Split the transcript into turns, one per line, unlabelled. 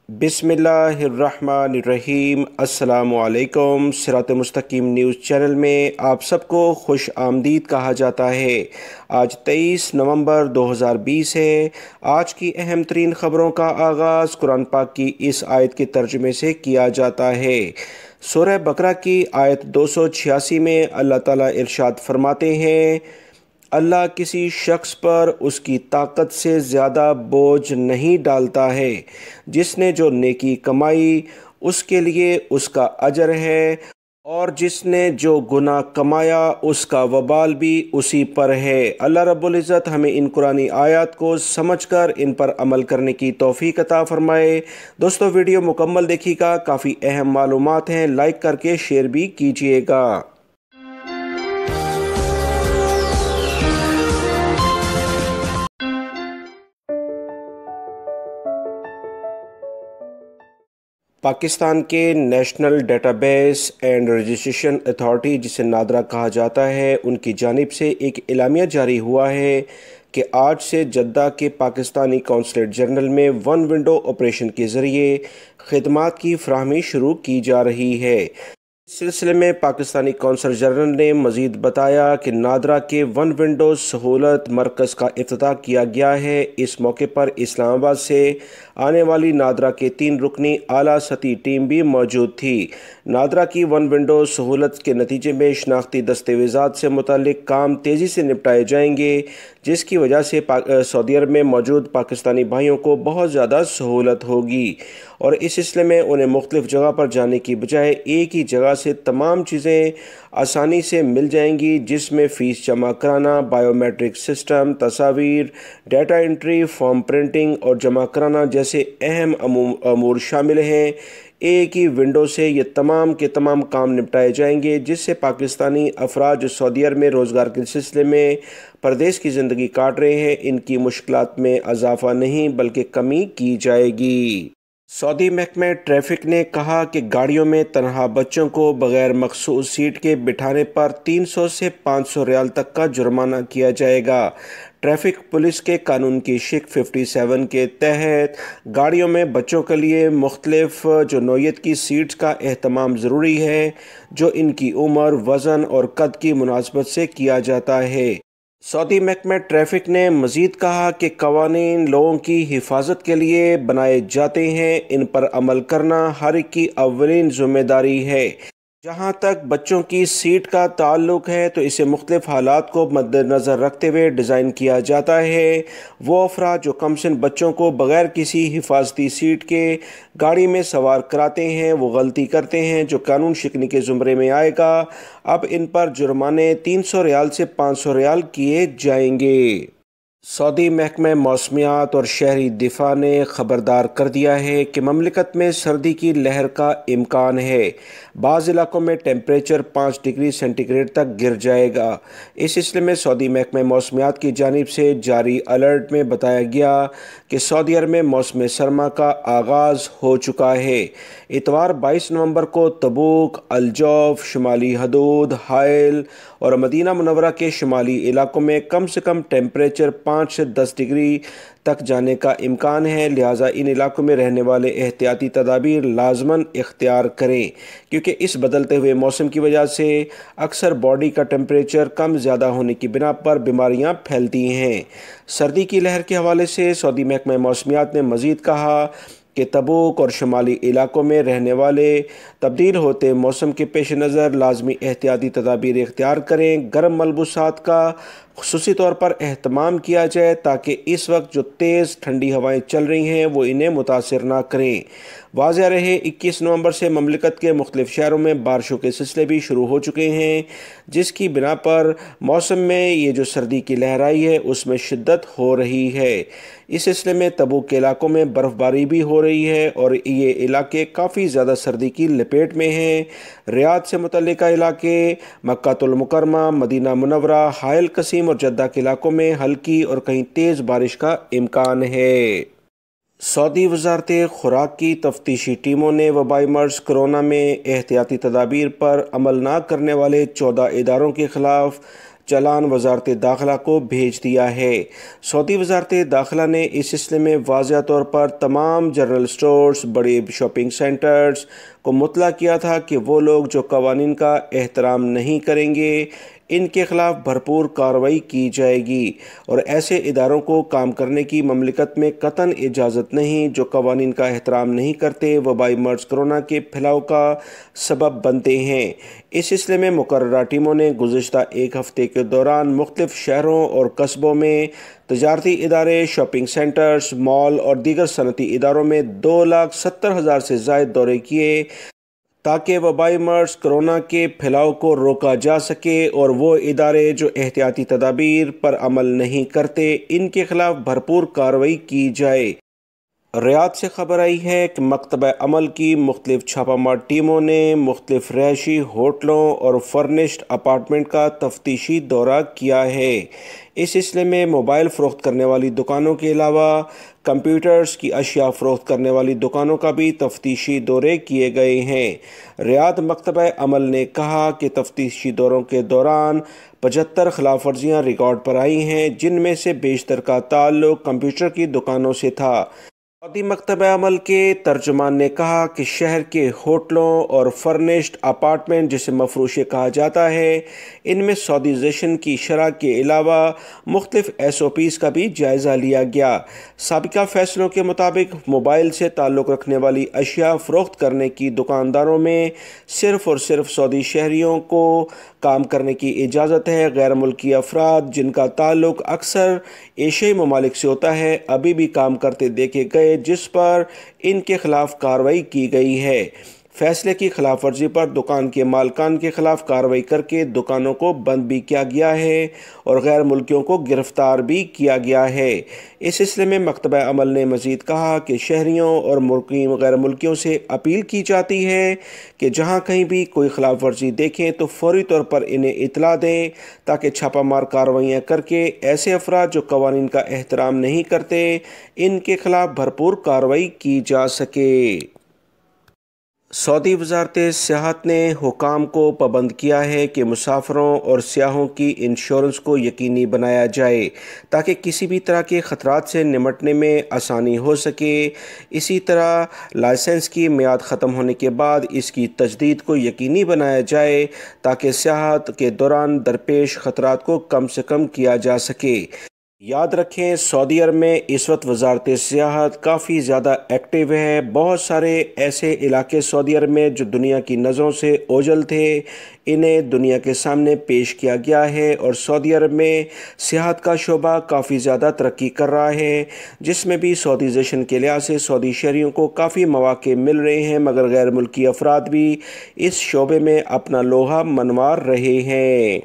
बिस्मिल्लाहिर्रहमानिर्रहीम। अस्सलामु अलैकुम। सिरात मुस्तकीम न्यूज़ चैनल में आप सबको खुश आमदीद कहा जाता है। आज 23 नवंबर 2020 है। आज की अहम तरीन ख़बरों का आगाज़ कुरान पाक की इस आयत के तर्जुमे से किया जाता है। सूरह बकरा की आयत 286 में अल्लाह ताला इरशाद फरमाते हैं, अल्लाह किसी शख्स पर उसकी ताकत से ज़्यादा बोझ नहीं डालता है। जिसने जो नेकी कमाई उसके लिए उसका अजर है, और जिसने जो गुनाह कमाया उसका वबाल भी उसी पर है। अल्लाह रब्बुल इज़्ज़त हमें इन कुरानी आयत को समझकर इन पर अमल करने की तौफीक अता फरमाए। दोस्तों, वीडियो मुकम्मल देखिएगा, काफ़ी अहम मालूमात हैं। लाइक करके शेयर भी कीजिएगा। पाकिस्तान के national database and registration authority, जिसे नादरा कहा जाता है, उनकी जानिब से एक एलामिया जारी हुआ है कि आज से जद्दा के पाकिस्तानी कौंसलेट जनरल में वन विंडो ऑपरेशन के ज़रिए खिदमात की फ़राहमी शुरू की जा रही है। इस सिलसिले में पाकिस्तानी कौंसल जनरल ने मज़ीद बताया कि नादरा के वन विंडो सहूलत मरकज़ का इफ्तिताह किया गया है। इस मौके पर इस्लामाबाद से आने वाली नादरा के 3 रुकनी आला सतही टीम भी मौजूद थी। नादरा की वन विंडो सहूलत के नतीजे में शनाख्ती दस्तावेज़ात से मुतालिक काम तेज़ी से निपटाए जाएंगे, जिसकी वजह से सऊदी अरब में मौजूद पाकिस्तानी भाइयों को बहुत ज़्यादा सहूलत होगी, और इस सिलसिले में उन्हें मुख्तलिफ़ जगह पर जाने की बजाय एक ही जगह से तमाम चीज़ें आसानी से मिल जाएंगी, जिसमें फ़ीस जमा कराना, बायोमेट्रिक सिस्टम, तस्वीर, डाटा एंट्री, फॉर्म प्रिंटिंग और जमा कराना जैसे अहम अमूर शामिल हैं। एक ही विंडो से ये तमाम के तमाम काम निपटाए जाएंगे, जिससे पाकिस्तानी अफराद जो सऊदी अरब में रोज़गार के सिलसिले में परदेश की ज़िंदगी काट रहे हैं, इनकी मुश्किलात में इजाफा नहीं बल्कि कमी की जाएगी। सऊदी महकमे ट्रैफिक ने कहा कि गाड़ियों में तनहा बच्चों को बग़ैर मखसूस सीट के बिठाने पर 300 से 500 रियाल तक का जुर्माना किया जाएगा। ट्रैफिक पुलिस के कानून की शिक 57 के तहत गाड़ियों में बच्चों के लिए मुख्तलिफ जो नौइयत की सीट्स का एहतमाम ज़रूरी है, जो इनकी उम्र, वज़न और कद की मुनासबत से किया जाता है। सऊदी महकमा ट्रैफिक ने मज़ीद कहा कि कवानीन लोगों की हिफाजत के लिए बनाए जाते हैं, इन पर अमल करना हर एक की अव्वलीन ज़िम्मेदारी है। जहाँ तक बच्चों की सीट का ताल्लुक़ है तो इसे मुख्तलिफ़ हालात को मद्देनज़र रखते हुए डिज़ाइन किया जाता है। वो अफराद जो कमसिन बच्चों को बग़ैर किसी हिफाजती सीट के गाड़ी में सवार कराते हैं, वो गलती करते हैं जो कानून शिकनी के ज़ुमरे में आएगा। अब इन पर जुर्माने 300 रियाल से 500 रियाल किए जाएंगे। सऊदी महकमा मौसमियात और शहरी दिफा ने ख़बरदार कर दिया है कि ममलिकत में सर्दी की लहर का इम्कान है। बाज़ इलाकों में टेम्परेचर 5 डिग्री सेंटीग्रेड तक गिर जाएगा। इस सिलसिले में सऊदी महकमा मौसमियात की जानिब से जारी अलर्ट में बताया गया कि सऊदी अरब में मौसम सरमा का आगाज़ हो चुका है। इतवार 22 नवंबर को तबूक, अल-जौफ, शुमाली हदूद, हाइल और मदीना मुनव्वरा के शुमाली इलाकों में कम से कम टेम्परेचर 5 से 10 डिग्री तक जाने का इम्कान है। लिहाजा इन इलाकों में रहने वाले एहतियाती तदाबीर लाजमन इख्तियार करें, क्योंकि इस बदलते हुए मौसम की वजह से अक्सर बॉडी का टेम्परेचर कम ज़्यादा होने की बिना पर बीमारियां फैलती हैं। सर्दी की लहर के हवाले से सऊदी महकमा मौसमियात ने मज़ीद कहा कि तबूक और शुमाली इलाकों में रहने वाले तब्दील होते मौसम के पेश नज़र लाजमी एहतियाती तदाबीर इख्तियार करें। गर्म मलबूसात का ख़ुसूसी तौर पर एहतमाम किया जाए, ताकि इस वक्त जो तेज़ ठंडी हवाएं चल रही हैं वो इन्हें मुतासिर ना करें। वाज़ेह रहे 21 नवंबर से ममलिकत के मुख्तलिफ़ शहरों में बारिशों के सिलसिले भी शुरू हो चुके हैं, जिसकी बिना पर मौसम में ये जो सर्दी की लहर आई है उसमें शिद्दत हो रही है। इस सिलसिले में तबूक के इलाकों में बर्फ़बारी भी हो रही है और ये इलाके काफ़ी ज़्यादा सर्दी की लपेट में हैं। रियाद से मुतल्लिका इलाके, मक्कातुल मुकरमा, मदीना मुनव्वरा, हाइल कसीम और जद्दा के इलाकों में हल्की और कहीं तेज़ बारिश का इम्कान है। सऊदी वज़ारत खुराक की तफ्तीशी टीमों ने वबाई मर्ज़ कोरोना में एहतियाती तदाबीर पर अमल न करने वाले 14 इदारों के ख़िलाफ़ چلان وزارت داخلہ کو بھیج دیا ہے۔ سعودی وزارت داخلہ نے اس سلسلے میں واضح طور پر تمام جنرل سٹورز، بڑے شاپنگ سینٹرز کو مطلع کیا تھا کہ وہ لوگ جو قوانین کا احترام نہیں کریں گے ان کے خلاف بھرپور کارروائی کی جائے گی، اور ایسے اداروں کو کام کرنے کی مملکت میں قطعاً اجازت نہیں جو قوانین کا احترام نہیں کرتے، وبائی مرض کرونا کے پھیلاؤ کا سبب بنتے ہیں۔ اس سلسلے میں مقررہ ٹیموں نے گزشتہ ایک ہفتے کے دوران مختلف شہروں اور قصبوں میں تجارتی ادارے، شاپنگ سینٹرز، مال اور دیگر صنعتی اداروں میں 2,70,000 سے زائد دورے کیے تاکہ وبائی مرض کرونا کے پھیلاؤ کو روکا جا سکے، اور وہ ادارے جو احتیاطی تدابیر پر عمل نہیں کرتے ان کے خلاف بھرپور کارروائی کی جائے۔ ریاض سے خبر آئی ہے کہ مکتبہ عمل کی مختلف چھاپہ مار ٹیموں نے مختلف رہائشی ہوٹلوں اور فرنشڈ اپارٹمنٹ کا تفتیشی دورہ کیا ہے۔ اس سلسلے میں موبائل فروخت کرنے والی دکانوں کے علاوہ کمپیوٹرز کی اشیاء فروخت کرنے والی دکانوں کا بھی تفتیشی دورے کیے گئے ہیں۔ ریاض مکتبہ عمل نے کہا کہ تفتیشی دوروں کے دوران 75 خلاف ورزیاں ریکارڈ پر آئی ہیں، جن میں سے بیشتر کا تعلق کمپیوٹر کی دکانوں سے تھا۔ سعودی مکتبہ عمل کے ترجمان نے کہا کہ شہر کے ہوٹلوں اور فرنشڈ اپارٹمنٹ جسے مفروشے کہا جاتا ہے، ان میں سعودیزیشن کی شرح کے علاوہ مختلف SOPs کا بھی جائزہ لیا گیا۔ سابقہ فیصلوں کے مطابق موبائل سے تعلق رکھنے والی اشیاء فروخت کرنے کی دکانداروں میں صرف اور صرف سعودی شہریوں کو کام کرنے کی اجازت ہے۔ غیر ملکی افراد جن کا تعلق اکثر ایشیائی ممالک سے ہوتا ہے ابھی بھی کام کرتے دیکھے گئے، جس پر ان کے خلاف کارروائی کی گئی ہے۔ فیصلے کی خلاف ورزی پر دکان کے مالکان کے خلاف کارروائی کر کے دکانوں کو بند بھی کیا گیا ہے اور غیر ملکیوں کو گرفتار بھی کیا گیا ہے۔ اس سلسلے میں مکتبہ عمل نے مزید کہا کہ شہریوں اور مقیم غیر ملکیوں سے اپیل کی جاتی ہے کہ جہاں کہیں بھی کوئی خلاف ورزی دیکھیں تو فوری طور پر انہیں اطلاع دیں تاکہ چھاپہ مار کارروائیاں کر کے ایسے افراد جو قوانین کا احترام نہیں کرتے ان کے خلاف بھرپور کارروائی کی جا سکے۔ سعودی وزارت سیاحت نے حکام کو پابند کیا ہے کہ مسافروں اور سیاحوں کی انشورنس کو یقینی بنایا جائے تاکہ کسی بھی طرح کے خطرات سے نمٹنے میں آسانی ہو سکے۔ اسی طرح لائسنس کی میعاد ختم ہونے کے بعد اس کی تجدید کو یقینی بنایا جائے تاکہ سیاحت کے دوران درپیش خطرات کو کم سے کم کیا جا سکے۔ یاد رکھیں، سعودی عرب میں اس وقت وزارت سیاحت کافی زیادہ ایکٹیو ہے۔ بہت سارے ایسے علاقے سعودی عرب میں جو دنیا کی نظروں سے اوجھل تھے انہیں دنیا کے سامنے پیش کیا گیا ہے، اور سعودی عرب میں سیاحت کا شعبہ کافی زیادہ ترقی کر رہا ہے، جس میں بھی سعودیزیشن کے لحاظ سے سعودی شہریوں کو کافی مواقع مل رہے ہیں، مگر غیر ملکی افراد بھی اس شعبے میں اپنا لوہا منوار رہے ہیں۔